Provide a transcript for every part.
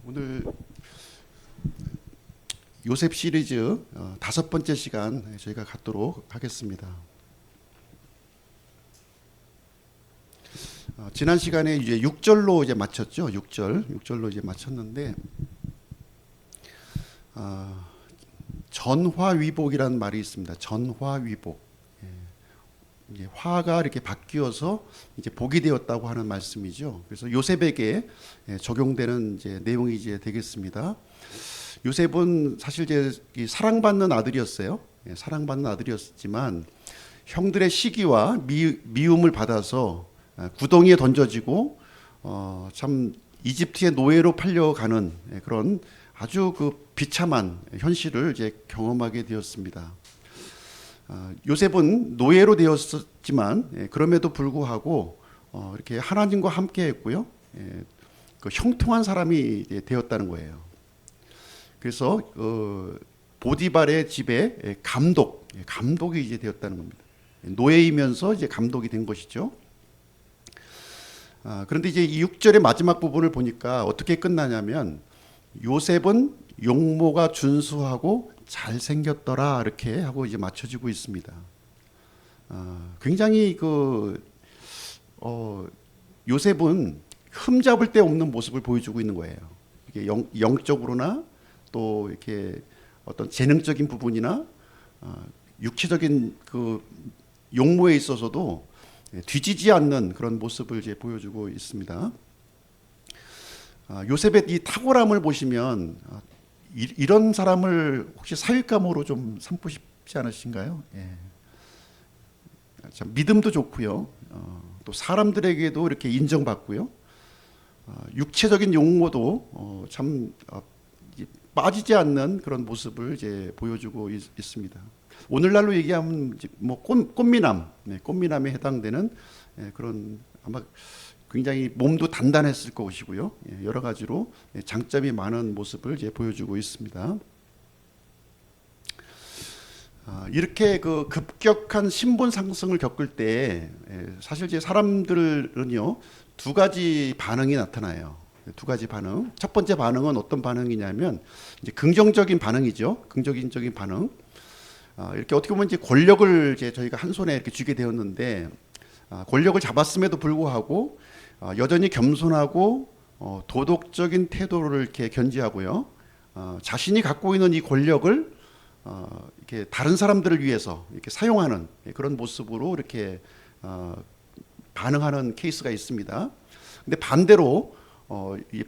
오늘 요셉 시리즈 5번째 시간 저희가 갖도록 하겠습니다. 지난 시간에 이제 6절로 이제 마쳤죠. 6절로 이제 마쳤는데 전화위복이라는 말이 있습니다. 전화위복. 이제 화가 이렇게 바뀌어서 이제 복이 되었다고 하는 말씀이죠. 그래서 요셉에게 적용되는 이제 내용이 이제 되겠습니다. 요셉은 사실 이제 사랑받는 아들이었어요. 사랑받는 아들이었지만 형들의 시기와 미움을 받아서 구덩이에 던져지고 참 이집트의 노예로 팔려가는 그런 아주 그 비참한 현실을 이제 경험하게 되었습니다. 요셉은 노예로 되었지만 그럼에도 불구하고 이렇게 하나님과 함께했고요. 그 형통한 사람이 되었다는 거예요. 그래서 보디발의 집에 감독이 이제 되었다는 겁니다. 노예이면서 이제 감독이 된 것이죠. 그런데 이제 이 6절의 마지막 부분을 보니까 어떻게 끝나냐면 요셉은 용모가 준수하고 잘생겼더라 이렇게 하고 이제 맞춰지고 있습니다. 굉장히 요셉은 흠잡을 데 없는 모습을 보여주고 있는 거예요. 이게 영적으로나 또 이렇게 어떤 재능적인 부분이나 육체적인 그 용모에 있어서도 뒤지지 않는 그런 모습을 이제 보여주고 있습니다. 요셉의 이 탁월함을 보시면 이런 사람을 혹시 사윗감으로 좀 삼고 싶지 않으신가요? 예. 참 믿음도 좋고요. 또 사람들에게도 이렇게 인정받고요. 육체적인 용모도 참 빠지지 않는 그런 모습을 이제 보여주고 있습니다. 오늘날로 얘기하면 뭐 꽃미남, 꽃미남에 해당되는 그런 아마 굉장히 몸도 단단했을 것이고요. 여러 가지로 장점이 많은 모습을 이제 보여주고 있습니다. 이렇게 그 급격한 신분 상승을 겪을 때 사실 이제 사람들은요 2가지 반응이 나타나요. 2가지 반응. 첫 번째 반응은 어떤 반응이냐면 이제 긍정적인 반응이죠. 긍정적인 반응. 이렇게 어떻게 보면 이제 권력을 이제 저희가 한 손에 이렇게 쥐게 되었는데 권력을 잡았음에도 불구하고 여전히 겸손하고 도덕적인 태도를 이렇게 견지하고요. 자신이 갖고 있는 이 권력을 이렇게 다른 사람들을 위해서 이렇게 사용하는 그런 모습으로 이렇게 반응하는 케이스가 있습니다. 근데 반대로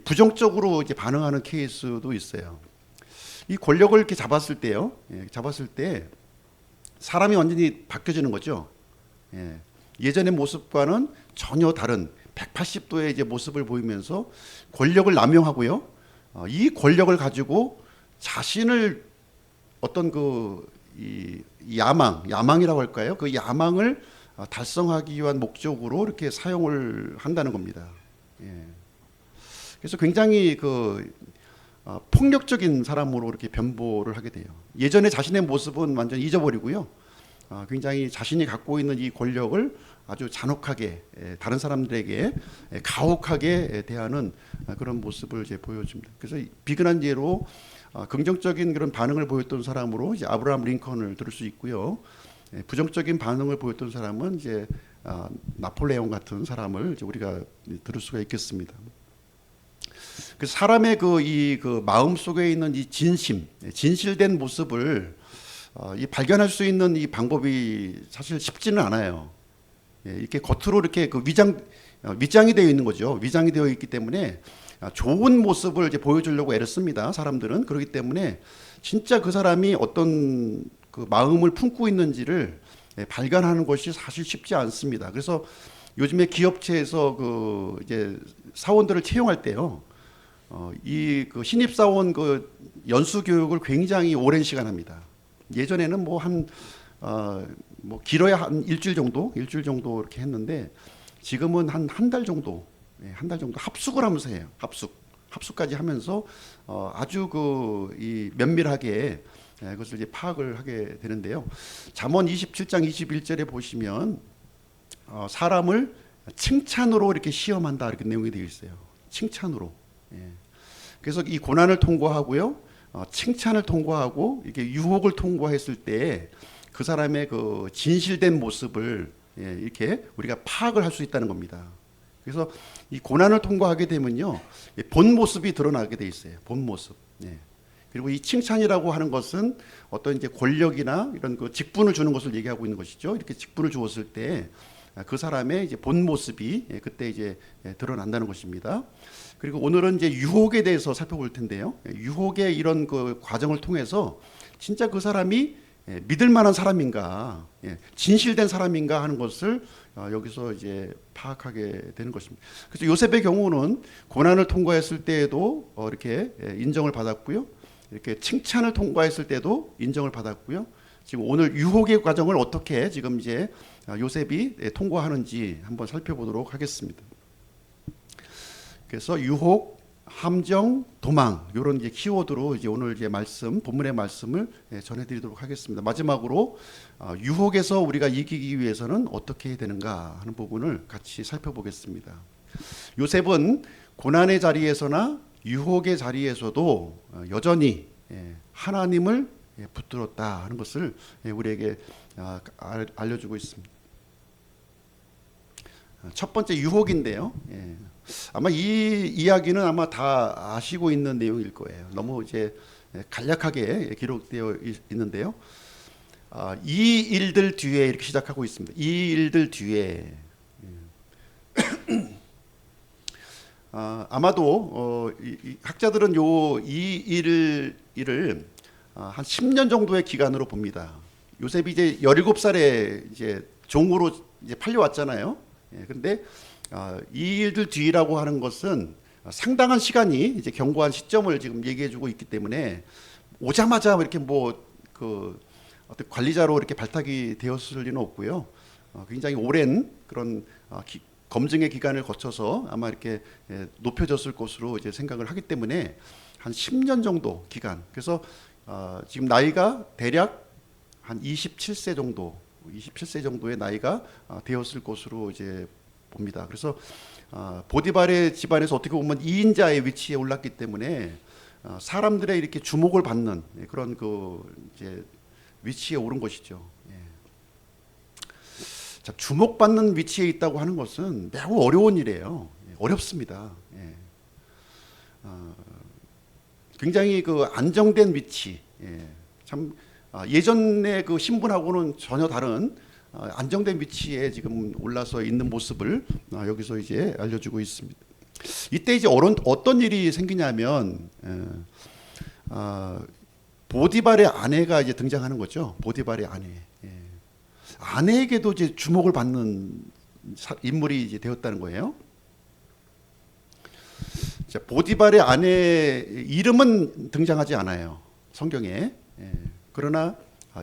부정적으로 이제 반응하는 케이스도 있어요. 이 권력을 이렇게 잡았을 때요. 잡았을 때 사람이 완전히 바뀌어지는 거죠. 예전의 모습과는 전혀 다른 180도의 이제 모습을 보이면서 권력을 남용하고요. 이 권력을 가지고 자신을 어떤 이 야망이라고 할까요? 그 야망을 달성하기 위한 목적으로 이렇게 사용을 한다는 겁니다. 그래서 굉장히 폭력적인 사람으로 이렇게 변보를 하게 돼요. 예전에 자신의 모습은 완전 잊어버리고요. 굉장히 자신이 갖고 있는 이 권력을 아주 잔혹하게 다른 사람들에게 가혹하게 대하는 그런 모습을 이제 보여줍니다. 그래서 비근한 예로 긍정적인 그런 반응을 보였던 사람으로 이제 아브라함 링컨을 들을 수 있고요. 부정적인 반응을 보였던 사람은 이제 나폴레옹 같은 사람을 이제 우리가 들을 수가 있겠습니다. 그 사람의 그 마음 속에 있는 이 진실된 모습을 이 발견할 수 있는 이 방법이 사실 쉽지는 않아요. 이렇게 겉으로 이렇게 그 위장이 되어 있는 거죠. 위장이 되어 있기 때문에 좋은 모습을 이제 보여주려고 애를 씁니다. 사람들은 그렇기 때문에 진짜 그 사람이 어떤 그 마음을 품고 있는지를 발견하는 것이 사실 쉽지 않습니다. 그래서 요즘에 기업체에서 그 이제 사원들을 채용할 때요. 이 그 신입 사원 그 연수 교육을 굉장히 오랜 시간 합니다. 예전에는 뭐 길어야 한 일주일 정도 이렇게 했는데 지금은 한 달 정도 합숙을 하면서 해요. 합숙까지 하면서 아주 이 면밀하게 그것을 이제 파악을 하게 되는데요. 잠언 27장 21절에 보시면 사람을 칭찬으로 이렇게 시험한다 이렇게 내용이 되어 있어요. 칭찬으로. 그래서 이 고난을 통과하고요, 칭찬을 통과하고 이렇게 유혹을 통과했을 때 그 사람의 그 진실된 모습을 이렇게 우리가 파악을 할 수 있다는 겁니다. 그래서 이 고난을 통과하게 되면요, 본 모습이 드러나게 돼 있어요. 본 모습. 그리고 이 칭찬이라고 하는 것은 어떤 이제 권력이나 이런 그 직분을 주는 것을 얘기하고 있는 것이죠. 이렇게 직분을 주었을 때 그 사람의 이제 본 모습이 그때 이제 드러난다는 것입니다. 그리고 오늘은 이제 유혹에 대해서 살펴볼 텐데요. 유혹의 이런 그 과정을 통해서 진짜 그 사람이 믿을 만한 사람인가, 진실된 사람인가 하는 것을 여기서 이제 파악하게 되는 것입니다. 그래서 요셉의 경우는 고난을 통과했을 때에도 이렇게 인정을 받았고요, 이렇게 칭찬을 통과했을 때도 인정을 받았고요. 지금 오늘 유혹의 과정을 어떻게 지금 이제 요셉이 통과하는지 한번 살펴보도록 하겠습니다. 그래서 유혹, 함정, 도망, 이런 이제 키워드로 이제 오늘 이제 말씀, 본문의 말씀을 전해드리도록 하겠습니다. 마지막으로 유혹에서 우리가 이기기 위해서는 어떻게 해야 되는가 하는 부분을 같이 살펴보겠습니다. 요셉은 고난의 자리에서나 유혹의 자리에서도 여전히 하나님을 붙들었다 하는 것을 우리에게 알려주고 있습니다. 첫 번째 유혹인데요. 아마 이 이야기는 아마 다 아시고 있는 내용일 거예요. 너무 이제 간략하게 기록되어 있는데요. 이 일들 뒤에 이렇게 시작하고 있습니다. 이 일들 뒤에 아마도 이 학자들은 이 일을 한 10년 정도의 기간으로 봅니다. 요셉이 이제 17살에 이제 종으로 이제 팔려왔잖아요. 그런데 이 일들 뒤라고 하는 것은 상당한 시간이 이제 경고한 시점을 지금 얘기해주고 있기 때문에 오자마자 이렇게 뭐 그 어떤 관리자로 이렇게 발탁이 되었을 리는 없고요. 굉장히 오랜 그런 검증의 기간을 거쳐서 아마 이렇게 높여졌을 것으로 이제 생각을 하기 때문에 한 10년 정도 기간. 그래서 지금 나이가 대략 한 27세 정도의 나이가 되었을 것으로 이제 봅니다. 그래서 보디발의 집안에서 어떻게 보면 2인자의 위치에 올랐기 때문에 사람들의 이렇게 주목을 받는 그런 그 이제 위치에 오른 것이죠. 자, 주목받는 위치에 있다고 하는 것은 매우 어려운 일이에요. 어렵습니다. 굉장히 그 안정된 위치, 참 예전의 그 신분하고는 전혀 다른 안정된 위치에 지금 올라서 있는 모습을 여기서 이제 알려주고 있습니다. 이때 이제 어떤 일이 생기냐면 보디발의 아내가 이제 등장하는 거죠. 보디발의 아내. 아내에게도 이제 주목을 받는 인물이 이제 되었다는 거예요. 자, 보디발의 아내 이름은 등장하지 않아요, 성경에. 그러나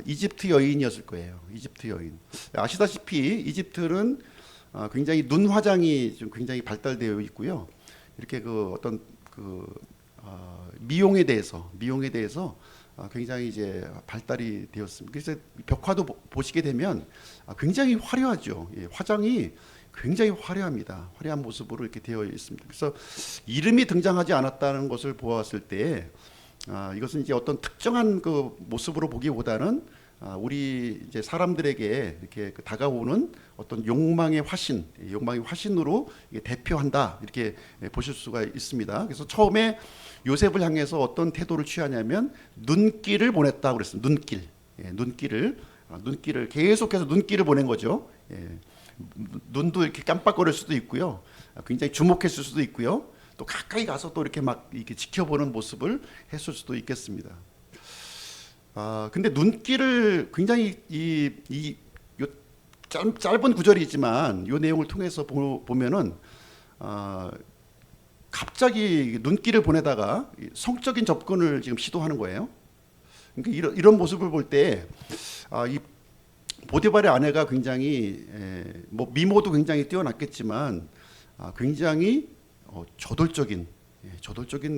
이집트 여인이었을 거예요. 이집트 여인. 아시다시피 이집트는 굉장히 눈 화장이 좀 굉장히 발달되어 있고요. 이렇게 그 어떤 그 미용에 대해서 굉장히 이제 발달이 되었습니다. 그래서 벽화도 보시게 되면 굉장히 화려하죠. 화장이 굉장히 화려합니다. 화려한 모습으로 이렇게 되어 있습니다. 그래서 이름이 등장하지 않았다는 것을 보았을 때 이것은 이제 어떤 특정한 그 모습으로 보기보다는 우리 이제 사람들에게 이렇게 다가오는 어떤 욕망의 화신으로 대표한다, 이렇게 보실 수가 있습니다. 그래서 처음에 요셉을 향해서 어떤 태도를 취하냐면 눈길을 보냈다고 그랬습니다. 눈길을 계속해서 눈길을 보낸 거죠. 눈도 이렇게 깜빡거릴 수도 있고요. 굉장히 주목했을 수도 있고요. 또 가까이 가서 또 이렇게 막 이렇게 지켜보는 모습을 했을 수도 있겠습니다. 근데 눈길을 굉장히 요 짧은 구절이지만 이 내용을 통해서 보면은 갑자기 눈길을 보내다가 성적인 접근을 지금 시도하는 거예요. 그러니까 이런 모습을 볼 때 이 보디발의 아내가 굉장히 뭐 미모도 굉장히 뛰어났겠지만 굉장히 저돌적인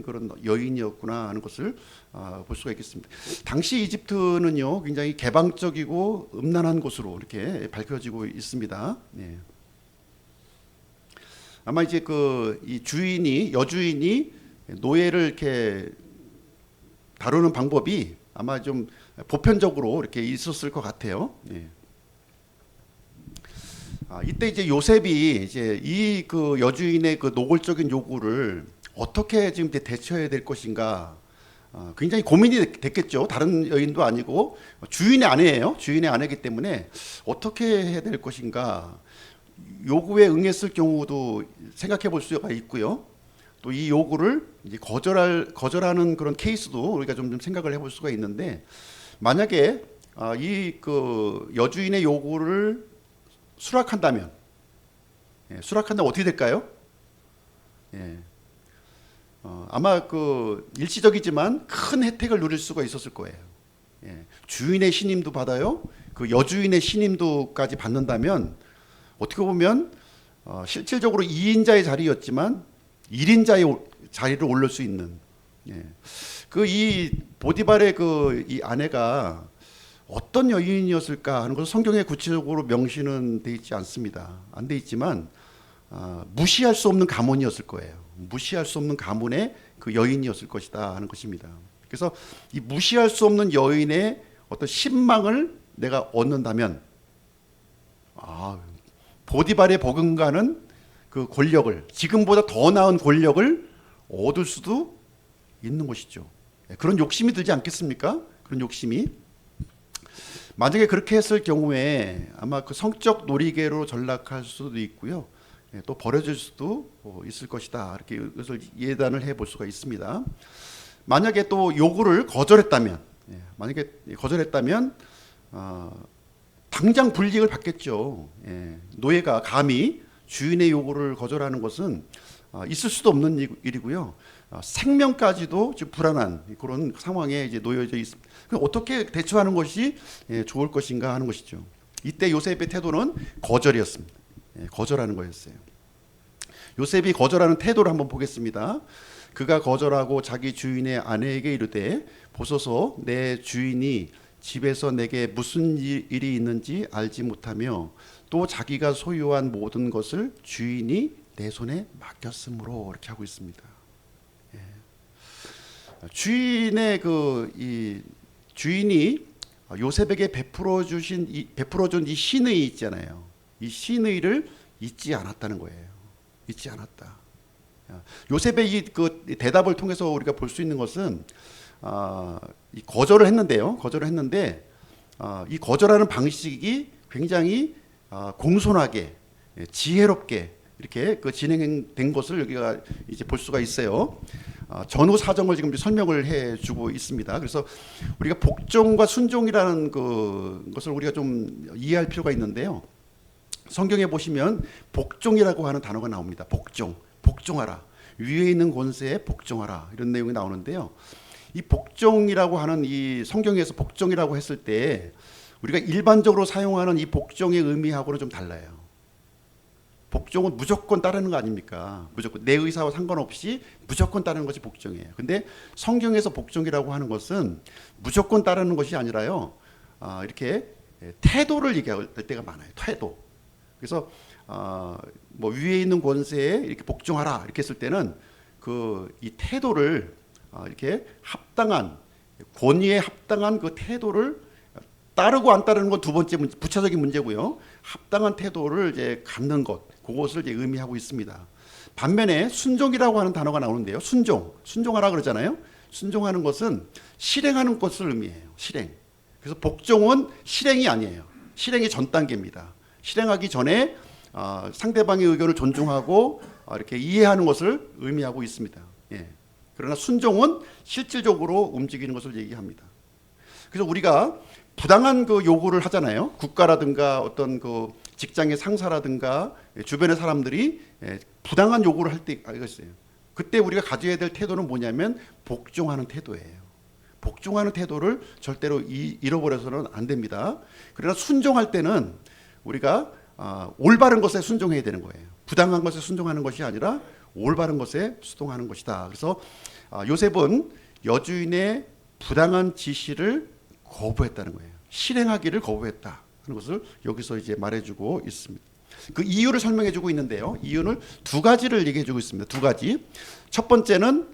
그런 여인이었구나 하는 것을 볼 수가 있겠습니다. 당시 이집트는요 굉장히 개방적이고 음란한 곳으로 이렇게 밝혀지고 있습니다. 아마 이제 이 여주인이 노예를 이렇게 다루는 방법이 아마 좀 보편적으로 이렇게 있었을 것 같아요. 예. 이때 이제 요셉이 이제 이 그 여주인의 그 노골적인 요구를 어떻게 지금 대처해야 될 것인가, 굉장히 고민이 됐겠죠. 다른 여인도 아니고 주인의 아내예요. 주인의 아내이기 때문에 어떻게 해야 될 것인가, 요구에 응했을 경우도 생각해 볼 수가 있고요. 또 이 요구를 이제 거절하는 그런 케이스도 우리가 좀 생각을 해볼 수가 있는데, 만약에 이 그 여주인의 요구를 수락한다면, 수락한다면 어떻게 될까요? 예. 아마 그 일시적이지만 큰 혜택을 누릴 수가 있었을 거예요. 예. 주인의 신임도 받아요. 그 여주인의 신임도까지 받는다면 어떻게 보면 실질적으로 2인자의 자리였지만 1인자의 자리를 올릴 수 있는, 예. 그 이 보디발의 그 이 아내가 어떤 여인이었을까 하는 것은 성경에 구체적으로 명시는 돼 있지 않습니다. 안 돼 있지만 무시할 수 없는 가문이었을 거예요. 무시할 수 없는 가문의 그 여인이었을 것이다 하는 것입니다. 그래서 이 무시할 수 없는 여인의 어떤 신망을 내가 얻는다면, 보디발의 버금가는 그 권력을, 지금보다 더 나은 권력을 얻을 수도 있는 것이죠. 그런 욕심이 들지 않겠습니까? 그런 욕심이. 만약에 그렇게 했을 경우에 아마 그 성적 놀이개로 전락할 수도 있고요. 또 버려질 수도 있을 것이다. 이렇게 이것을 예단을 해볼 수가 있습니다. 만약에 또 요구를 거절했다면, 당장 불이익을 받겠죠. 노예가 감히 주인의 요구를 거절하는 것은 있을 수도 없는 일이고요. 생명까지도 지금 불안한 그런 상황에 이제 놓여져 있습니다. 어떻게 대처하는 것이 좋을 것인가 하는 것이죠. 이때 요셉의 태도는 거절이었습니다. 거절하는 거였어요. 요셉이 거절하는 태도를 한번 보겠습니다. 그가 거절하고 자기 주인의 아내에게 이르되, 보소서 내 주인이 집에서 내게 무슨 일이 있는지 알지 못하며 또 자기가 소유한 모든 것을 주인이 내 손에 맡겼으므로, 이렇게 하고 있습니다. 주인의 이 주인이 요셉에게 베풀어준 이 신의 있잖아요. 이 신의를 잊지 않았다는 거예요. 잊지 않았다. 요셉의 이 그 대답을 통해서 우리가 볼 수 있는 것은 이 거절을 했는데요. 거절을 했는데 이 거절하는 방식이 굉장히 공손하게, 지혜롭게 이렇게 그 진행된 것을 여기가 이제 볼 수가 있어요. 전후 사정을 지금 설명을 해주고 있습니다. 그래서 우리가 복종과 순종이라는 것을 우리가 좀 이해할 필요가 있는데요. 성경에 보시면 복종이라고 하는 단어가 나옵니다. 복종하라. 위에 있는 권세에 복종하라. 이런 내용이 나오는데요. 이 복종이라고 하는, 이 성경에서 복종이라고 했을 때 우리가 일반적으로 사용하는 이 복종의 의미하고는 좀 달라요. 복종은 무조건 따르는 거 아닙니까? 무조건 내 의사와 상관없이 무조건 따르는 것이 복종이에요. 근데 성경에서 복종이라고 하는 것은 무조건 따르는 것이 아니라요, 이렇게 태도를 얘기할 때가 많아요. 태도. 그래서 뭐 위에 있는 권세에 이렇게 복종하라 이렇게 했을 때는 이 태도를 이렇게 합당한, 권위에 합당한 그 태도를 따르고 안 따르는 건 두 번째 부차적인 문제고요. 합당한 태도를 이제 갖는 것, 그것을 이제 의미하고 있습니다. 반면에 순종이라고 하는 단어가 나오는데요. 순종하라 그러잖아요. 순종하는 것은 실행하는 것을 의미해요. 실행. 그래서 복종은 실행이 아니에요. 실행이 전 단계입니다. 실행하기 전에 상대방의 의견을 존중하고 이렇게 이해하는 것을 의미하고 있습니다. 예. 그러나 순종은 실질적으로 움직이는 것을 얘기합니다. 그래서 우리가 부당한 그 요구를 하잖아요. 국가라든가 어떤 그 직장의 상사라든가 주변의 사람들이 부당한 요구를 할 때 있어요. 그때 우리가 가져야 될 태도는 뭐냐면 복종하는 태도예요. 복종하는 태도를 절대로 잃어버려서는 안 됩니다. 그러나 순종할 때는 우리가 올바른 것에 순종해야 되는 거예요. 부당한 것에 순종하는 것이 아니라 올바른 것에 순종하는 것이다. 그래서 요셉은 여주인의 부당한 지시를 거부했다는 거예요. 실행하기를 거부했다 하는 것을 여기서 이제 말해주고 있습니다. 그 이유를 설명해주고 있는데요. 이유는 두 가지를 얘기해주고 있습니다. 두 가지. 첫 번째는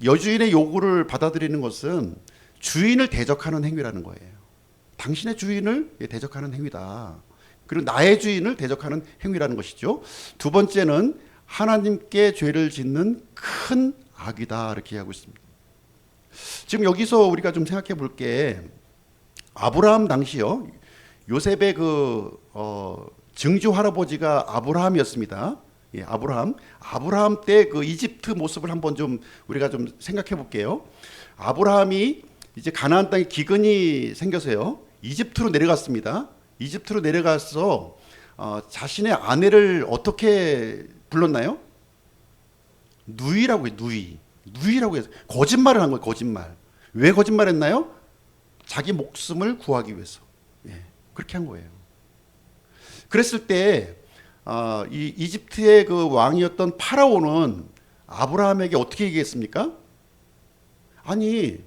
여주인의 요구를 받아들이는 것은 주인을 대적하는 행위라는 거예요. 당신의 주인을 대적하는 행위다. 그리고 나의 주인을 대적하는 행위라는 것이죠. 두 번째는 하나님께 죄를 짓는 큰 악이다, 이렇게 하고 있습니다. 지금 여기서 우리가 좀 생각해 볼 게, 아브라함 당시요, 요셉의 증조 할아버지가 아브라함이었습니다. 예, 아브라함 때 그 이집트 모습을 한번 좀 우리가 좀 생각해 볼게요. 아브라함이 이제 가나안 땅에 기근이 생겨서요, 이집트로 내려갔습니다. 이집트로 내려가서 자신의 아내를 어떻게 불렀나요? 누이라고 해요. 누이라고 해서 거짓말을 한 거예요. 거짓말. 왜 거짓말했나요? 자기 목숨을 구하기 위해서. 예, 그렇게 한 거예요. 그랬을 때 이 이집트의 그 왕이었던 파라오는 아브라함에게 어떻게 얘기했습니까? 아니,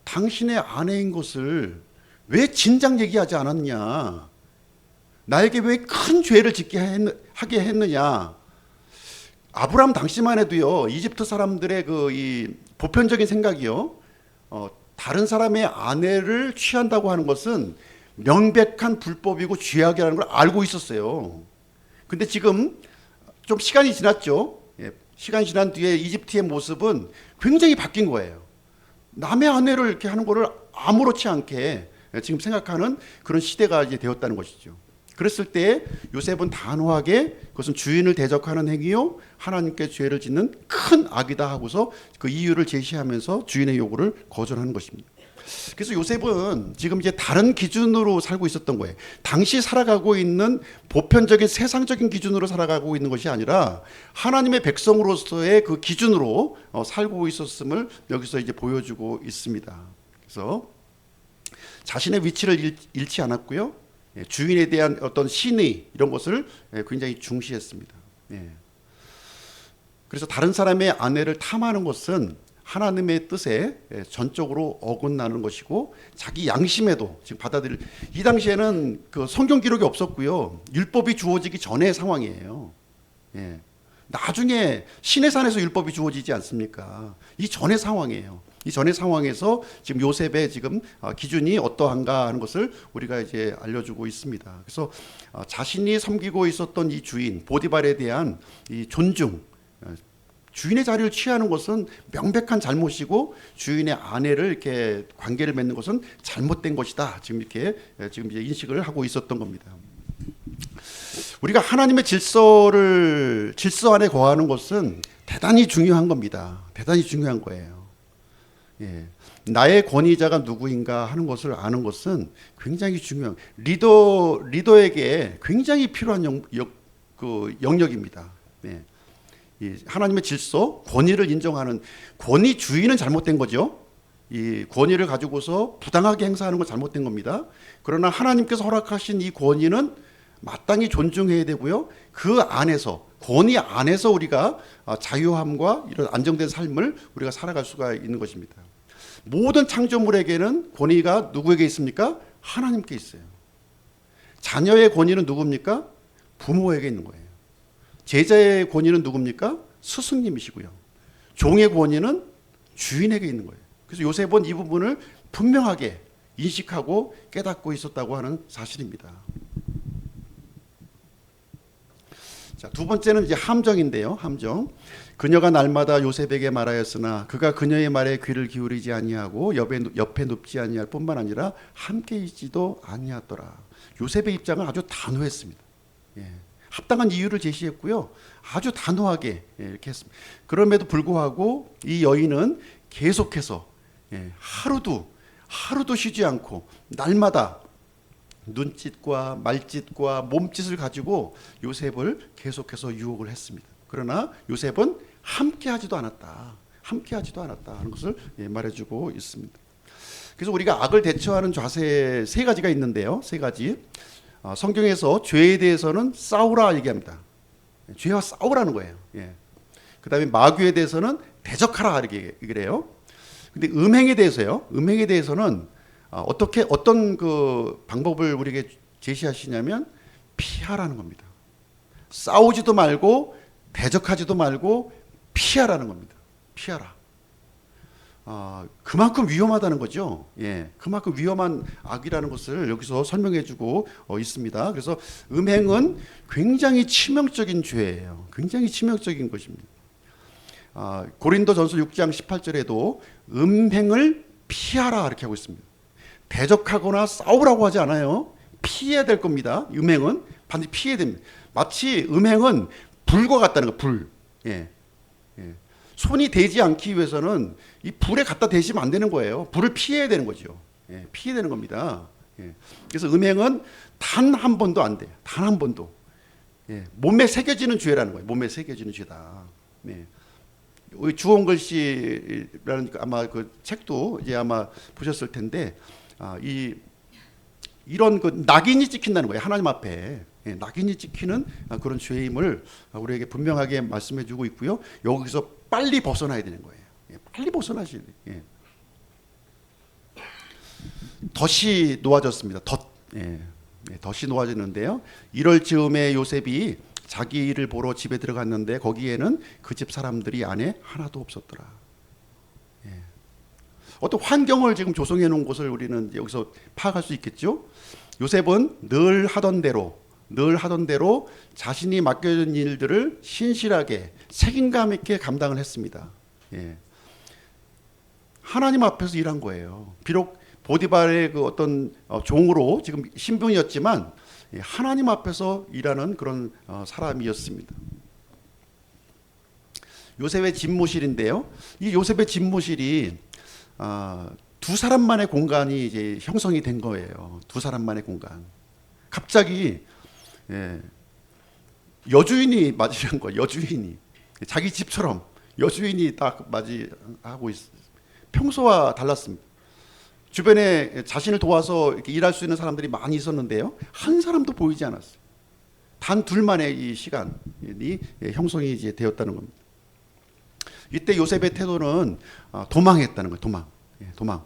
당신의 아내인 것을 왜 진작 얘기하지 않았냐? 나에게 왜 큰 죄를 짓게 하게 했느냐? 아브라함 당시만 해도요, 이집트 사람들의 이 보편적인 생각이요, 다른 사람의 아내를 취한다고 하는 것은 명백한 불법이고 죄악이라는 걸 알고 있었어요. 근데 지금 좀 시간이 지났죠. 예, 시간이 지난 뒤에 이집트의 모습은 굉장히 바뀐 거예요. 남의 아내를 이렇게 하는 거를 아무렇지 않게 지금 생각하는 그런 시대가 이제 되었다는 것이죠. 그랬을 때 요셉은 단호하게 그것은 주인을 대적하는 행위요, 하나님께 죄를 짓는 큰 악이다 하고서 그 이유를 제시하면서 주인의 요구를 거절하는 것입니다. 그래서 요셉은 지금 이제 다른 기준으로 살고 있었던 거예요. 당시 살아가고 있는 보편적인 세상적인 기준으로 살아가고 있는 것이 아니라 하나님의 백성으로서의 그 기준으로 살고 있었음을 여기서 이제 보여주고 있습니다. 그래서 자신의 위치를 잃지 않았고요, 주인에 대한 어떤 신의 이런 것을 굉장히 중시했습니다. 그래서 다른 사람의 아내를 탐하는 것은 하나님의 뜻에 전적으로 어긋나는 것이고, 자기 양심에도 지금 받아들일, 이 당시에는 그 성경 기록이 없었고요, 율법이 주어지기 전의 상황이에요. 나중에 시내산에서 율법이 주어지지 않습니까? 이 전의 상황이에요. 이 전의 상황에서 지금 요셉의 지금 기준이 어떠한가 하는 것을 우리가 이제 알려주고 있습니다. 그래서 자신이 섬기고 있었던 이 주인 보디발에 대한 이 존중, 주인의 자리를 취하는 것은 명백한 잘못이고, 주인의 아내를 이렇게 관계를 맺는 것은 잘못된 것이다. 지금 이렇게 지금 이제 인식을 하고 있었던 겁니다. 우리가 하나님의 질서 안에 거하는 것은 대단히 중요한 겁니다. 대단히 중요한 거예요. 나의 권위자가 누구인가 하는 것을 아는 것은 굉장히 중요한, 리더에게 굉장히 필요한 영역입니다. 하나님의 질서, 권위를 인정하는, 권위 주인은 잘못된 거죠. 이 권위를 가지고서 부당하게 행사하는 건 잘못된 겁니다. 그러나 하나님께서 허락하신 이 권위는 마땅히 존중해야 되고요, 그 안에서, 권위 안에서 우리가 자유함과 이런 안정된 삶을 우리가 살아갈 수가 있는 것입니다. 모든 창조물에게는 권위가 누구에게 있습니까? 하나님께 있어요. 자녀의 권위는 누굽니까? 부모에게 있는 거예요. 제자의 권위는 누굽니까? 스승님이시고요. 종의 권위는 주인에게 있는 거예요. 그래서 요셉은 이 부분을 분명하게 인식하고 깨닫고 있었다고 하는 사실입니다. 자, 두 번째는 이제 함정인데요. 함정. 그녀가 날마다 요셉에게 말하였으나 그가 그녀의 말에 귀를 기울이지 아니하고 옆에 눕지 아니할 뿐만 아니라 함께 있지도 아니하더라. 요셉의 입장은 아주 단호했습니다. 합당한 이유를 제시했고요, 아주 단호하게 이렇게 했습니다. 그럼에도 불구하고 이 여인은 계속해서 하루도 쉬지 않고 날마다 눈짓과 말짓과 몸짓을 가지고 요셉을 계속해서 유혹을 했습니다. 그러나 요셉은 함께하지도 않았다 하는 것을 말해주고 있습니다. 그래서 우리가 악을 대처하는 자세 세 가지가 있는데요. 세 가지. 성경에서 죄에 대해서는 싸우라 얘기합니다. 죄와 싸우라는 거예요. 그 다음에 마귀에 대해서는 대적하라 이렇게 그래요. 근데 음행에 대해서는 어떤 그 방법을 우리에게 제시하시냐면 피하라는 겁니다. 싸우지도 말고 대적하지도 말고 피하라는 겁니다. 피하라. 그만큼 위험하다는 거죠. 예, 그만큼 위험한 악이라는 것을 여기서 설명해주고 있습니다. 그래서 음행은 굉장히 치명적인 죄예요. 굉장히 치명적인 것입니다. 고린도전서 6장 18절에도 음행을 피하라 이렇게 하고 있습니다. 대적하거나 싸우라고 하지 않아요. 피해야 될 겁니다. 음행은 반드시 피해야 됩니다. 마치 음행은 불과 같다는 거, 불. 예. 손이 대지 않기 위해서는 이 불에 갖다 대시면 안 되는 거예요. 불을 피해야 되는 거죠. 예, 피해야 되는 겁니다. 예. 그래서 음행은 단 한 번도 안 돼요. 단 한 번도. 예, 몸에 새겨지는 죄라는 거예요. 몸에 새겨지는 죄다. 네. 주홍글 씨라는 아마 그 책도 이제 아마 보셨을 텐데, 이런 그 낙인이 찍힌다는 거예요. 하나님 앞에. 예, 낙인이 찍히는 그런 죄임을 우리에게 분명하게 말씀해주고 있고요. 여기서 빨리 벗어나야 되는 거예요. 예, 빨리 벗어나셔야 돼요. 예. 덫이 놓아졌습니다. 덫. 예, 덫이 놓아졌는데요. 이럴 즈음에 요셉이 자기 일을 보러 집에 들어갔는데 거기에는 그 집 사람들이 안에 하나도 없었더라. 예. 어떤 환경을 지금 조성해 놓은 것을 우리는 여기서 파악할 수 있겠죠. 요셉은 늘 하던 대로 자신이 맡겨진 일들을 신실하게 책임감 있게 감당을 했습니다. 예. 하나님 앞에서 일한 거예요. 비록 보디발의 그 어떤 종으로 지금 신분이었지만 하나님 앞에서 일하는 그런 사람이었습니다. 요셉의 집무실인데요. 이 요셉의 집무실이 두 사람만의 공간이 이제 형성이 된 거예요. 두 사람만의 공간. 갑자기 여주인이 맞이한 거예요. 여주인이 자기 집처럼 여주인이 딱 맞이하고 있어요. 평소와 달랐습니다. 주변에 자신을 도와서 이렇게 일할 수 있는 사람들이 많이 있었는데요. 한 사람도 보이지 않았어요. 단 둘만의 이 시간이 형성이 이제 되었다는 겁니다. 이때 요셉의 태도는 도망했다는 거예요. 도망.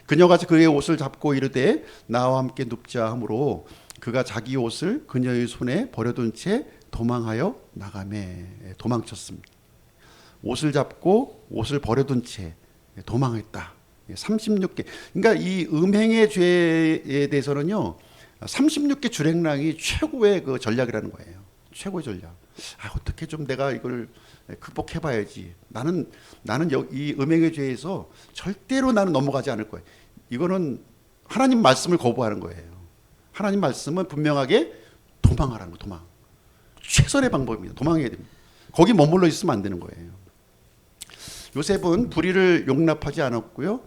그녀가 그의 옷을 잡고 이르되 나와 함께 눕자 하므로 그가 자기 옷을 그녀의 손에 버려둔 채 도망하여 나가매. 도망쳤습니다. 옷을 잡고 옷을 버려둔 채 도망했다. 36개. 그러니까 이 음행의 죄에 대해서는요, 36개 줄행랑이 최고의 그 전략이라는 거예요. 최고의 전략. 어떻게 좀 내가 이걸 극복해봐야지. 나는 이 음행의 죄에서 절대로 나는 넘어가지 않을 거예요. 이거는 하나님 말씀을 거부하는 거예요. 하나님 말씀은 분명하게 도망하라는 거. 도망. 최선의 방법입니다. 도망해야 됩니다. 거기 머물러 있으면 안 되는 거예요. 요셉은 불의를 용납하지 않았고요.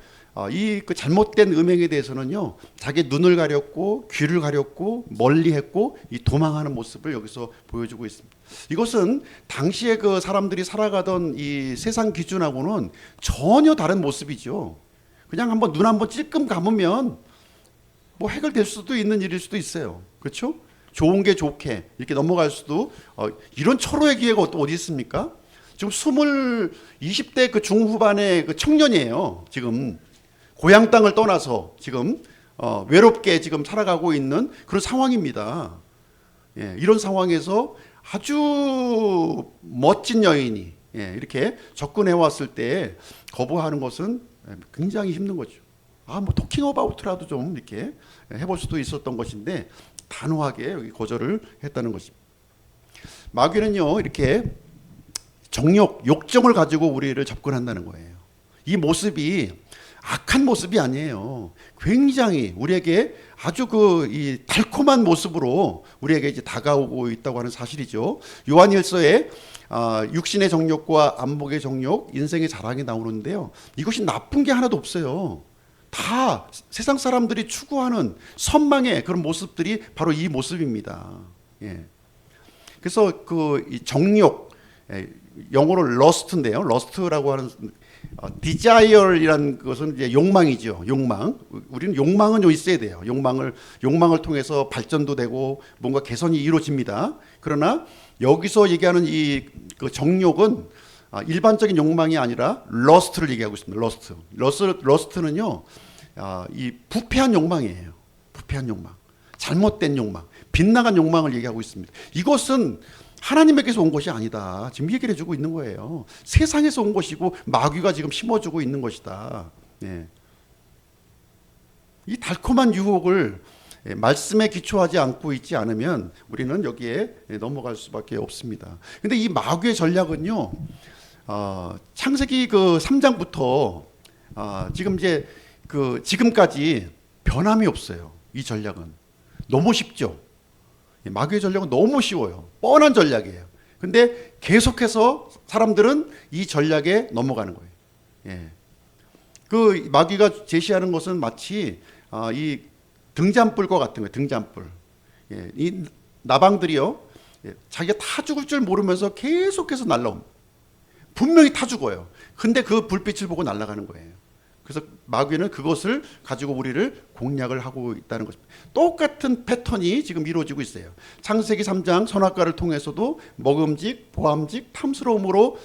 이 그 잘못된 음행에 대해서는요, 자기 눈을 가렸고 귀를 가렸고 멀리했고 이 도망하는 모습을 여기서 보여주고 있습니다. 이것은 당시에 그 사람들이 살아가던 이 세상 기준하고는 전혀 다른 모습이죠. 그냥 한번 눈 한번 찔끔 감으면 뭐 해결될 수도 있는 일일 수도 있어요. 그렇죠? 좋은 게 좋게 이렇게 넘어갈 수도 이런 철호의 기회가 어디 있습니까? 지금 20대 그 중후반의 그 청년이에요. 지금 고향 땅을 떠나서 지금 외롭게 지금 살아가고 있는 그런 상황입니다. 예, 이런 상황에서 아주 멋진 여인이 이렇게 접근해 왔을 때 거부하는 것은 굉장히 힘든 거죠. 뭐 토킹 어바웃라도 좀 이렇게 해볼 수도 있었던 것인데 단호하게 여기 거절을 했다는 것입니다. 마귀는요, 이렇게 욕정을 가지고 우리를 접근한다는 거예요. 이 모습이 악한 모습이 아니에요. 굉장히 우리에게 아주 이 달콤한 모습으로 우리에게 이제 다가오고 있다고 하는 사실이죠. 요한일서에 육신의 정욕과 안목의 정욕, 인생의 자랑이 나오는데요. 이것이 나쁜 게 하나도 없어요. 다 세상 사람들이 추구하는 선망의 그런 모습들이 바로 이 모습입니다. 예. 그래서 이 정욕, 영어로 lust인데요. lust라고 하는 desire이라는 것은 이제 욕망이죠. 욕망. 우리는 욕망은 좀 있어야 돼요. 욕망을 통해서 발전도 되고 뭔가 개선이 이루어집니다. 그러나 여기서 얘기하는 그 정욕은 일반적인 욕망이 아니라 lust를 얘기하고 있습니다. lust는요, 이 부패한 욕망이에요. 부패한 욕망, 잘못된 욕망, 빗나간 욕망을 얘기하고 있습니다. 이것은 하나님에게서 온 것이 아니다. 지금 얘기를 해주고 있는 거예요. 세상에서 온 것이고 마귀가 지금 심어주고 있는 것이다. 예. 이 달콤한 유혹을 말씀에 기초하지 않고 있지 않으면 우리는 여기에 넘어갈 수밖에 없습니다. 근데 이 마귀의 전략은요, 창세기 그 3장부터 지금 이제 지금까지 변함이 없어요. 이 전략은 너무 쉽죠. 마귀의 전략은 너무 쉬워요. 뻔한 전략이에요. 근데 계속해서 사람들은 이 전략에 넘어가는 거예요. 예. 그 마귀가 제시하는 것은 마치 이 등잔불과 같은 거예요. 등잔불. 예. 이 나방들이요, 예. 자기가 타 죽을 줄 모르면서 계속해서 날라옵니다. 분명히 타 죽어요. 근데 그 불빛을 보고 날아가는 거예요. 그래서 마귀는 그것을 가지고 우리를 공략을 하고 있다는 것입니다. 똑같은 패턴이 지금 이루어지고 있어요. 창세기 3장 선악과를 통해서도 먹음직, 보암직, 탐스러움으로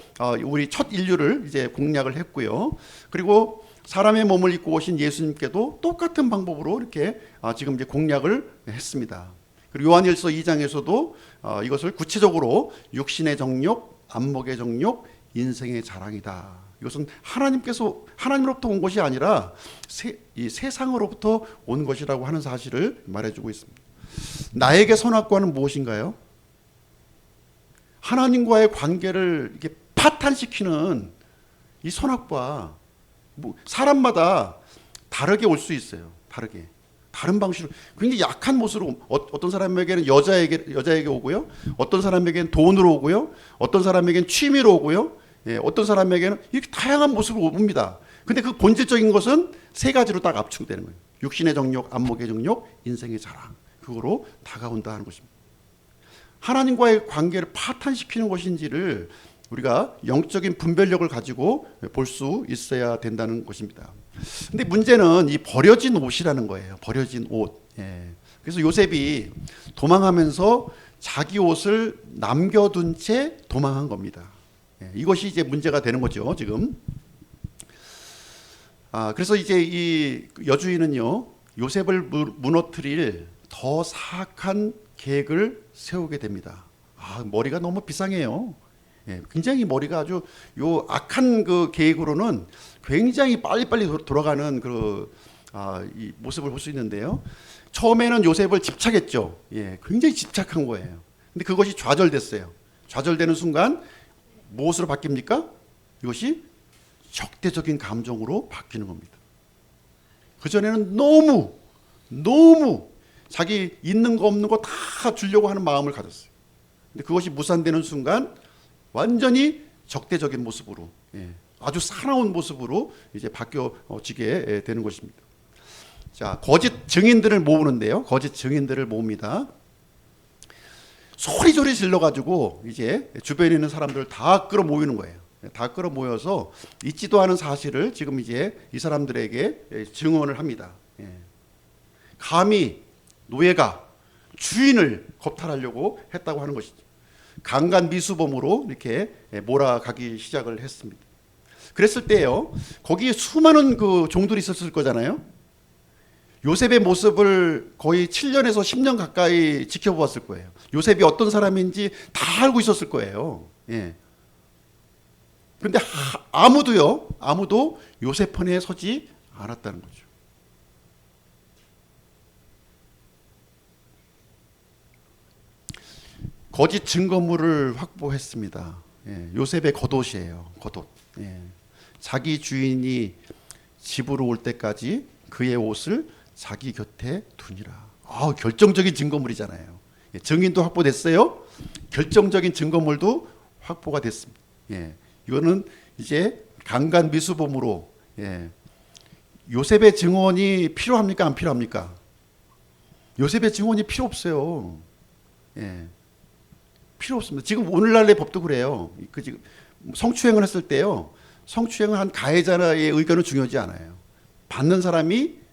우리 첫 인류를 이제 공략을 했고요. 그리고 사람의 몸을 입고 오신 예수님께도 똑같은 방법으로 이렇게 지금 이제 공략을 했습니다. 그리고 요한일서 2장에서도 이것을 구체적으로 육신의 정욕, 안목의 정욕, 인생의 자랑이다. 이것은 하나님으로부터 온 것이 아니라 이 세상으로부터 온 것이라고 하는 사실을 말해주고 있습니다. 나에게 선악과는 무엇인가요? 하나님과의 관계를 이렇게 파탄시키는 이 선악과, 사람마다 다르게 올 수 있어요. 다른 방식으로 굉장히 약한 모습으로 어떤 사람에게는 여자에게 오고요, 어떤 사람에게는 돈으로 오고요, 어떤 사람에게는 취미로 오고요, 예, 어떤 사람에게는 이렇게 다양한 모습으로 옵니다. 근데 그 본질적인 것은 세 가지로 딱 압축되는 거예요. 육신의 정욕, 안목의 정욕, 인생의 자랑. 그거로 다가온다 하는 것입니다. 하나님과의 관계를 파탄시키는 것인지를 우리가 영적인 분별력을 가지고 볼 수 있어야 된다는 것입니다. 근데 문제는 이 버려진 옷이라는 거예요. 버려진 옷. 예. 그래서 요셉이 도망하면서 자기 옷을 남겨둔 채 도망한 겁니다. 이것이 이제 문제가 되는 거죠, 지금. 그래서 이제 이 여주인은요, 요셉을 무너뜨릴 더 사악한 계획을 세우게 됩니다. 머리가 너무 비상해요. 예, 굉장히 머리가 아주 악한 그 계획으로는 굉장히 빨리빨리 돌아가는 이 모습을 볼 수 있는데요. 처음에는 요셉을 집착했죠. 예, 굉장히 집착한 거예요. 근데 그것이 좌절됐어요. 좌절되는 순간 무엇으로 바뀝니까? 이것이 적대적인 감정으로 바뀌는 겁니다. 그전에는 너무 자기 있는 거 없는 거 다 주려고 하는 마음을 가졌어요. 근데 그것이 무산되는 순간 완전히 적대적인 모습으로, 아주 사나운 모습으로 이제 바뀌어지게 되는 것입니다. 자, 거짓 증인들을 모으는데요. 거짓 증인들을 모읍니다. 소리소리 질러가지고 이제 주변에 있는 사람들을 다 끌어모이는 거예요. 다 끌어모여서 있지도 않은 사실을 지금 이제 이 사람들에게 증언을 합니다. 감히 노예가 주인을 겁탈하려고 했다고 하는 것이죠. 강간 미수범으로 이렇게 몰아가기 시작을 했습니다. 그랬을 때요, 거기에 수많은 그 종들이 있었을 거잖아요. 요셉의 모습을 거의 7년에서 10년 가까이 지켜보았을 거예요. 요셉이 어떤 사람인지 다 알고 있었을 거예요. 예. 그런데 아무도 요셉 편에 서지 않았다는 거죠. 거짓 증거물을 확보했습니다. 예. 요셉의 겉옷이에요. 겉옷. 예. 자기 주인이 집으로 올 때까지 그의 옷을 자기 곁에 두니라. 결정적인 증거물이잖아요. 예, 증인도 확보됐어요. 결정적인 증거물도 확보가 됐습니다. 예, 이거는 이제 강간 미수범으로, 요셉의 증언이 필요합니까? 안 필요합니까? 요셉의 증언이 필요 없어요. 예, 필요 없습니다. 지금 오늘날의 법도 그래요. 지금 성추행을 했을 때요, 성추행을 한 가해자의 의견은 중요하지 않아요. 받는 사람이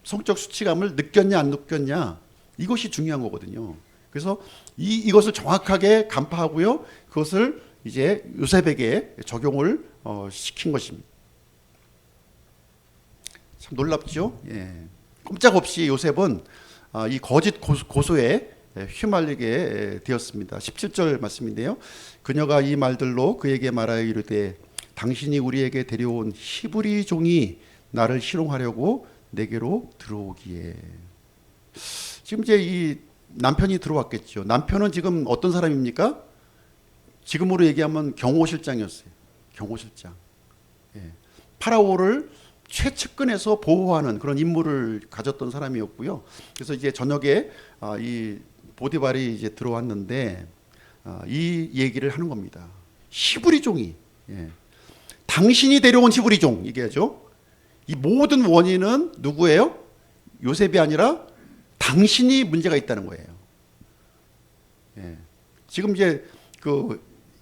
성적 수치감을 느꼈냐 안 느꼈냐, 이것이 중요한 거거든요. 그래서 이것을 정확하게 간파하고요, 그것을 이제 요셉에게 적용을 시킨 것입니다. 참 놀랍죠. 예. 꼼짝없이 요셉은 이 거짓 고소에 휘말리게 되었습니다. 17절 말씀인데요. 그녀가 이 말들로 그에게 말하여 이르되 당신이 우리에게 데려온 히브리 종이 나를 희롱하려고 내게로 들어오기에. 지금 이제 이 남편이 들어왔겠죠. 남편은 지금 어떤 사람입니까? 지금으로 얘기하면 경호실장이었어요. 경호실장. 파라오를 최측근에서 보호하는 그런 임무를 가졌던 사람이었고요. 그래서 이제 저녁에 이 보디발이 이제 들어왔는데 이 얘기를 하는 겁니다. 히브리 종이, 당신이 데려온 히브리 종 얘기하죠. 이 모든 원인은 누구예요? 요셉이 아니라 당신이 문제가 있다는 거예요. 지금 이제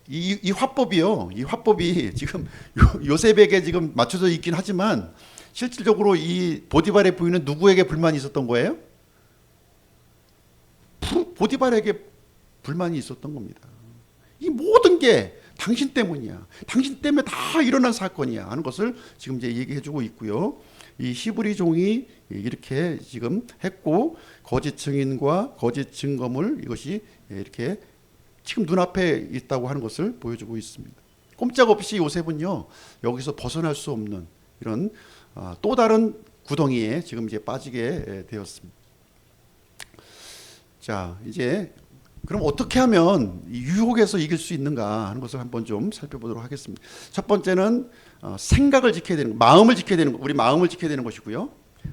이 화법이요. 이 화법이 지금 요셉에게 지금 맞춰져 있긴 하지만 실질적으로 이 보디발의 부인은 누구에게 불만이 있었던 거예요? 보디발에게 불만이 있었던 겁니다. 이 모든 게 당신 때문이야. 당신 때문에 다 일어난 사건이야 하는 것을 지금 이제 얘기해주고 있고요. 이 히브리 종이 이렇게 지금 했고 거짓 증인과 거짓 증거물 이것이 이렇게 지금 눈앞에 있다고 하는 것을 보여주고 있습니다. 꼼짝없이 요셉은요 여기서 벗어날 수 없는 이런 또 다른 구덩이에 지금 이제 빠지게 되었습니다. 자, 이제 그럼 어떻게 하면 이 유혹에서 이길 수 있는가 하는 것을 한번 좀 살펴보도록 하겠습니다. 첫 번째는 생각을 지켜야 되는, 마음을 지켜야 되는, 우리 마음을 지켜야 되는 것이고요.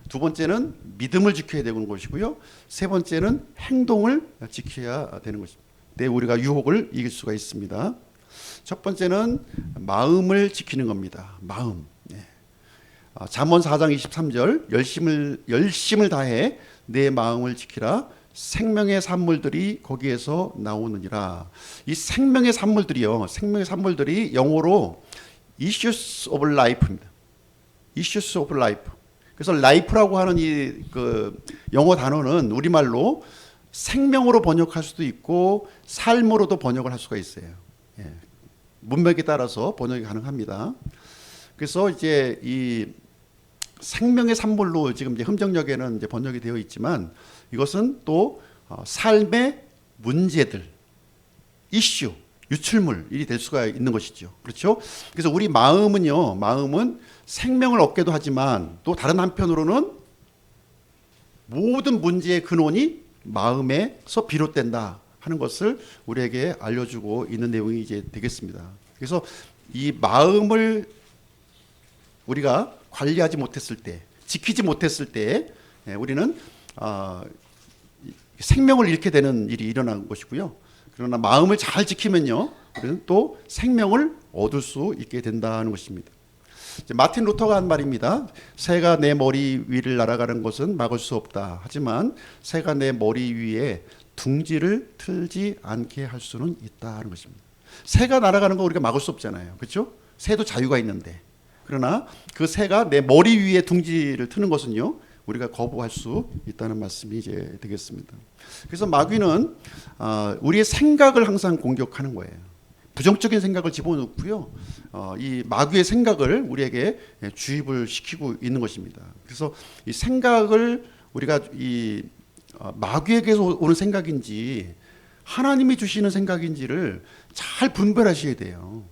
두 번째는 믿음을 지켜야 되는 것이고요. 세 번째는 행동을 지켜야 되는 것입니다. 네, 우리가 유혹을 이길 수가 있습니다. 첫 번째는 마음을 지키는 겁니다. 마음. 잠언 4장 23절 열심을 다해 내 마음을 지키라 생명의 산물들이 거기에서 나오느니라. 이 생명의 산물들이요. 생명의 산물들이 영어로 issues of life입니다. issues of life. 그래서 life라고 하는 이 영어 단어는 우리말로 생명으로 번역할 수도 있고 삶으로도 번역을 할 수가 있어요. 문맥에 따라서 번역이 가능합니다. 그래서 이제 이 생명의 산물로 지금 이제 흠정역에는 이제 번역이 되어 있지만 이것은 또 삶의 문제들, 이슈, 유출물이 될 수가 있는 것이죠. 그렇죠? 그래서 우리 마음은요, 마음은 생명을 얻게도 하지만 또 다른 한편으로는 모든 문제의 근원이 마음에서 비롯된다 하는 것을 우리에게 알려주고 있는 내용이 이제 되겠습니다. 그래서 이 마음을 우리가 관리하지 못했을 때, 지키지 못했을 때 우리는 생명을 잃게 되는 일이 일어난 것이고요. 그러나 마음을 잘 지키면요, 우리는 또 생명을 얻을 수 있게 된다는 것입니다. 마틴 루터가 한 말입니다. 새가 내 머리 위를 날아가는 것은 막을 수 없다. 하지만 새가 내 머리 위에 둥지를 틀지 않게 할 수는 있다는 것입니다. 새가 날아가는 거 우리가 막을 수 없잖아요. 그렇죠? 새도 자유가 있는데. 그러나 그 새가 내 머리 위에 둥지를 트는 것은요, 우리가 거부할 수 있다는 말씀이 이제 되겠습니다. 그래서 마귀는 우리의 생각을 항상 공격하는 거예요. 부정적인 생각을 집어넣고요. 이 마귀의 생각을 우리에게 주입을 시키고 있는 것입니다. 그래서 이 생각을 우리가 이 마귀에게서 오는 생각인지 하나님이 주시는 생각인지를 잘 분별하셔야 돼요.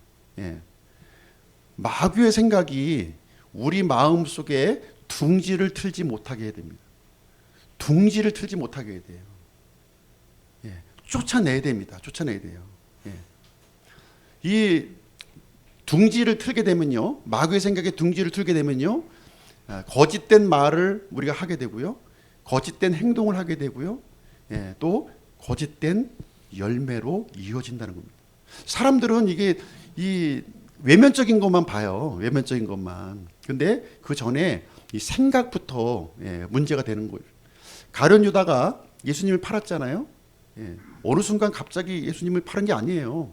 마귀의 생각이 우리 마음 속에 둥지를 틀지 못하게 해야 됩니다. 둥지를 틀지 못하게 해야 돼요. 쫓아내야 됩니다. 쫓아내야 돼요. 이 둥지를 틀게 되면요, 마귀의 생각에 둥지를 틀게 되면요, 거짓된 말을 우리가 하게 되고요, 거짓된 행동을 하게 되고요, 또 거짓된 열매로 이어진다는 겁니다. 사람들은 이게 이 외면적인 것만 봐요. 외면적인 것만. 근데 그 전에 이 생각부터 문제가 되는 거예요. 가룟 유다가 예수님을 팔았잖아요. 어느 순간 갑자기 예수님을 파는 게 아니에요.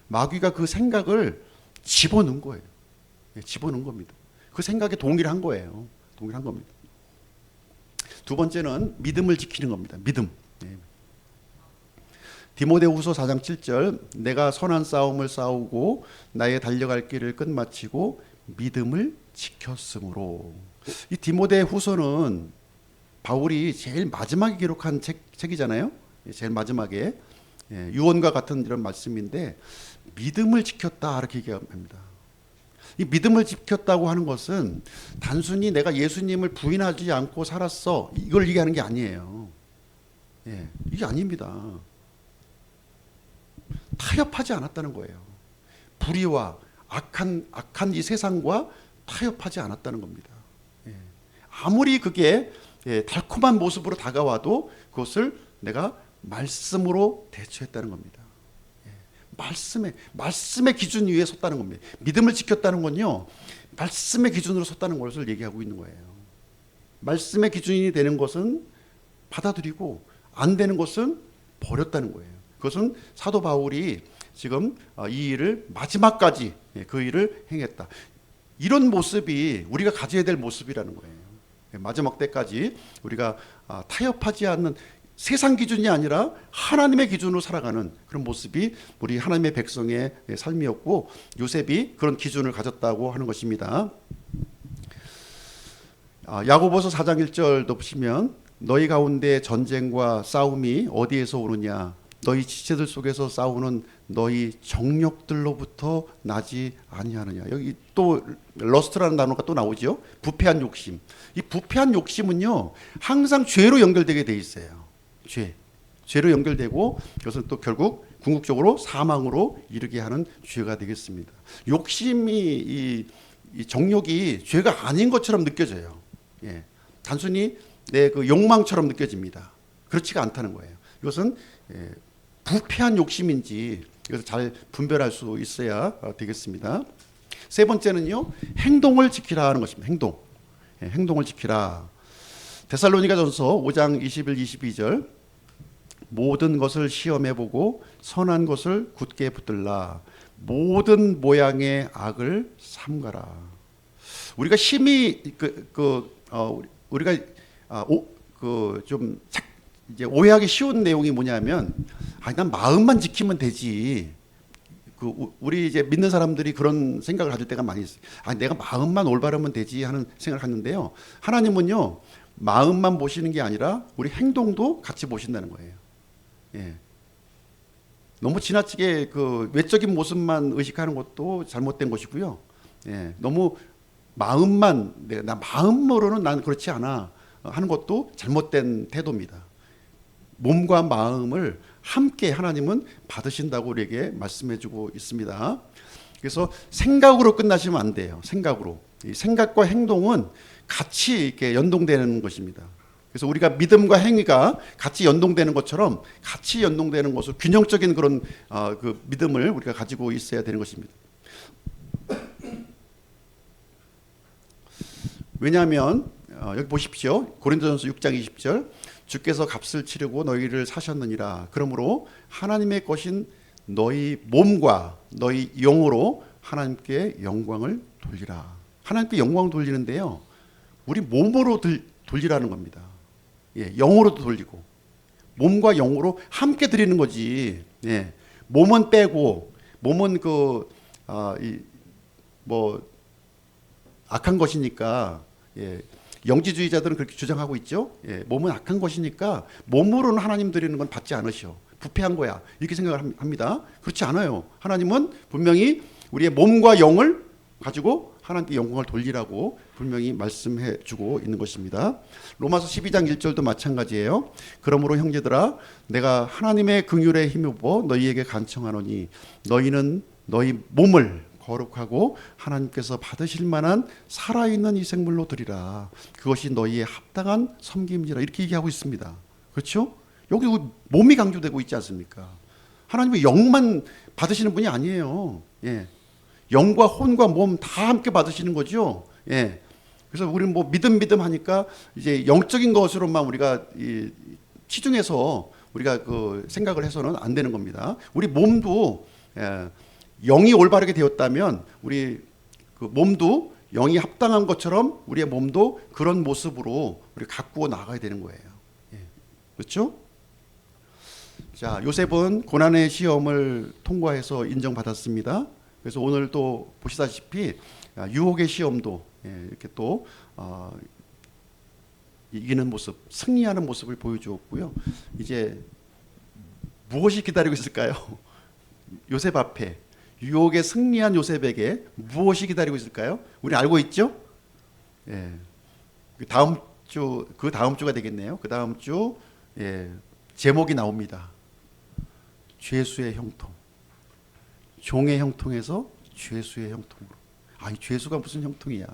마귀가 그 생각을 집어넣은 거예요. 집어넣은 겁니다. 그 생각에 동의를 한 거예요. 동의를 한 겁니다. 두 번째는 믿음을 지키는 겁니다. 믿음. 디모데후서 4장 7절 내가 선한 싸움을 싸우고 나의 달려갈 길을 끝마치고 믿음을 지켰으므로. 이 디모데후서는 바울이 제일 마지막에 기록한 책이잖아요. 제일 마지막에 유언과 같은 이런 말씀인데 믿음을 지켰다 이렇게 얘기합니다. 이 믿음을 지켰다고 하는 것은 단순히 내가 예수님을 부인하지 않고 살았어 이걸 얘기하는 게 아니에요. 이게 아닙니다. 타협하지 않았다는 거예요. 불의와 악한 이 세상과 타협하지 않았다는 겁니다. 아무리 그게 달콤한 모습으로 다가와도 그것을 내가 말씀으로 대처했다는 겁니다. 말씀의 기준 위에 섰다는 겁니다. 믿음을 지켰다는 건요, 말씀의 기준으로 섰다는 것을 얘기하고 있는 거예요. 말씀의 기준이 되는 것은 받아들이고 안 되는 것은 버렸다는 거예요. 그것은 사도 바울이 지금 이 일을 마지막까지 그 일을 행했다. 이런 모습이 우리가 가져야 될 모습이라는 거예요. 마지막 때까지 우리가 타협하지 않는 세상 기준이 아니라 하나님의 기준으로 살아가는 그런 모습이 우리 하나님의 백성의 삶이었고 요셉이 그런 기준을 가졌다고 하는 것입니다. 야고보서 4장 1절도 보시면 너희 가운데 전쟁과 싸움이 어디에서 오느냐 너희 지체들 속에서 싸우는 너희 정욕들로부터 나지 아니하느냐. 여기 또 러스트라는 단어가 또 나오죠. 부패한 욕심. 이 부패한 욕심은요 항상 죄로 연결되게 돼 있어요. 죄로 연결되고 그것은 또 결국 궁극적으로 사망으로 이르게 하는 죄가 되겠습니다. 욕심이 이 정욕이 죄가 아닌 것처럼 느껴져요. 단순히 내 그 욕망처럼 느껴집니다. 그렇지가 않다는 거예요. 이것은 부패한 욕심인지 이것을 잘 분별할 수 있어야 되겠습니다. 세 번째는요 행동을 지키라 하는 것입니다. 행동을 지키라. 데살로니가전서 5장 21, 22절 모든 것을 시험해보고 선한 것을 굳게 붙들라. 모든 모양의 악을 삼가라. 우리가 심히 우리가 좀 이제 오해하기 쉬운 내용이 뭐냐면 난 마음만 지키면 되지. 우리 이제 믿는 사람들이 그런 생각을 가질 때가 많이 있어요. 내가 마음만 올바르면 되지 하는 생각을 하는데요. 하나님은요 마음만 보시는 게 아니라 우리 행동도 같이 보신다는 거예요. 너무 지나치게 그 외적인 모습만 의식하는 것도 잘못된 것이고요. 너무 마음만 나 마음으로는 난 그렇지 않아 하는 것도 잘못된 태도입니다. 몸과 마음을 함께 하나님은 받으신다고 우리에게 말씀해주고 있습니다. 그래서 생각으로 끝나시면 안 돼요. 이 생각과 행동은 같이 이렇게 연동되는 것입니다. 그래서 우리가 믿음과 행위가 같이 연동되는 것처럼 같이 연동되는 것을 균형적인 그런 그 믿음을 우리가 가지고 있어야 되는 것입니다. 왜냐하면 여기 보십시오. 고린도전서 6장 20절 주께서 값을 치르고 너희를 사셨느니라. 그러므로 하나님의 것인 너희 몸과 너희 영으로 하나님께 영광을 돌리라. 하나님께 영광을 돌리는데요. 우리 몸으로 돌리라는 겁니다. 영으로도 돌리고 몸과 영으로 함께 드리는 거지. 몸은 빼고 몸은 악한 것이니까 영지주의자들은 그렇게 주장하고 있죠. 몸은 악한 것이니까 몸으로는 하나님 드리는 건 받지 않으셔. 부패한 거야. 이렇게 생각을 합니다. 그렇지 않아요. 하나님은 분명히 우리의 몸과 영을 가지고 하나님께 영광을 돌리라고 분명히 말씀해 주고 있는 것입니다. 로마서 12장 1절도 마찬가지예요. 그러므로 형제들아 내가 하나님의 긍휼에 힘입어 너희에게 간청하노니 너희는 너희 몸을 거룩하고 하나님께서 받으실 만한 살아있는 이 생물로 드리라. 그것이 너희의 합당한 섬김이라. 이렇게 얘기하고 있습니다. 그렇죠? 여기 몸이 강조되고 있지 않습니까? 하나님의 영만 받으시는 분이 아니에요. 영과 혼과 몸 다 함께 받으시는 거죠. 그래서 우리는 뭐 믿음 하니까 이제 영적인 것으로만 우리가 치중해서 우리가 그 생각을 해서는 안 되는 겁니다. 우리 몸도 영이 올바르게 되었다면 우리 그 몸도 영이 합당한 것처럼 우리의 몸도 그런 모습으로 우리 가꾸어 나가야 되는 거예요. 그렇죠? 자, 요셉은 고난의 시험을 통과해서 인정받았습니다. 그래서 오늘 또 보시다시피 유혹의 시험도 이렇게 또 이기는 모습, 승리하는 모습을 보여주었고요. 이제 무엇이 기다리고 있을까요? 요셉 앞에 유혹에 승리한 요셉에게 무엇이 기다리고 있을까요? 우리 알고 있죠? 예. 그 다음 주가 되겠네요. 그 다음 주 예, 제목이 나옵니다. 죄수의 형통. 종의 형통에서 죄수의 형통으로. 이 죄수가 무슨 형통이야?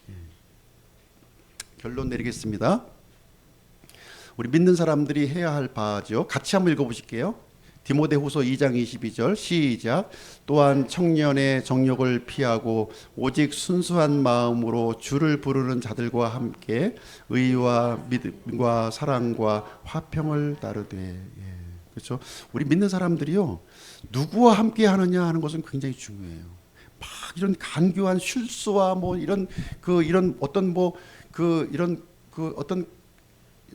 예. 결론 내리겠습니다. 우리 믿는 사람들이 해야 할 바죠. 같이 한번 읽어보실게요. 디모데후서 2장 22절 시작. 또한 청년의 정욕을 피하고 오직 순수한 마음으로 주를 부르는 자들과 함께 의와 믿음과 사랑과 화평을 따르되. 예. 그렇죠? 우리 믿는 사람들이요, 누구와 함께 하느냐 하는 것은 굉장히 중요해요. 막 이런 간교한 실수와 뭐 이런 어떤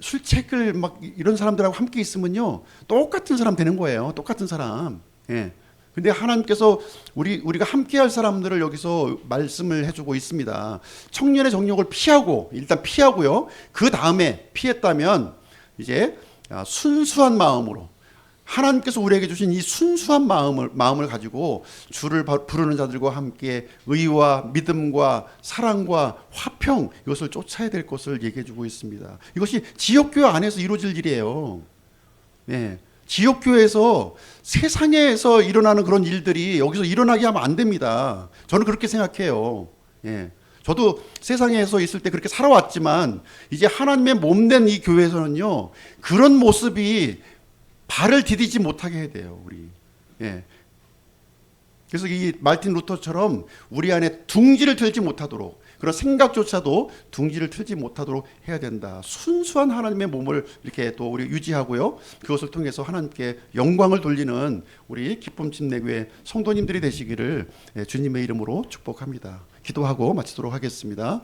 술책을 막 이런 사람들하고 함께 있으면요, 똑같은 사람 되는 거예요. 똑같은 사람. 예. 근데 하나님께서 우리가 함께할 사람들을 여기서 말씀을 해주고 있습니다. 청년의 정욕을 일단 피하고요. 그 다음에 피했다면 이제 순수한 마음으로, 하나님께서 우리에게 주신 이 순수한 마음을 가지고 주를 부르는 자들과 함께 의와 믿음과 사랑과 화평, 이것을 쫓아야 될 것을 얘기해 주고 있습니다. 이것이 지역교회 안에서 이루어질 일이에요. 네. 지역교회에서 세상에서 일어나는 그런 일들이 여기서 일어나게 하면 안 됩니다. 저는 그렇게 생각해요. 예. 저도 세상에서 있을 때 그렇게 살아왔지만 이제 하나님의 몸된 이 교회에서는요, 그런 모습이 발을 디디지 못하게 해야 돼요, 우리. 예. 그래서 이 마르틴 루터처럼 우리 안에 둥지를 틀지 못하도록, 그런 생각조차도 둥지를 틀지 못하도록 해야 된다. 순수한 하나님의 몸을 이렇게 또 우리 유지하고요, 그것을 통해서 하나님께 영광을 돌리는 우리 기쁨 침례교회 성도님들이 되시기를 주님의 이름으로 축복합니다. 기도하고 마치도록 하겠습니다.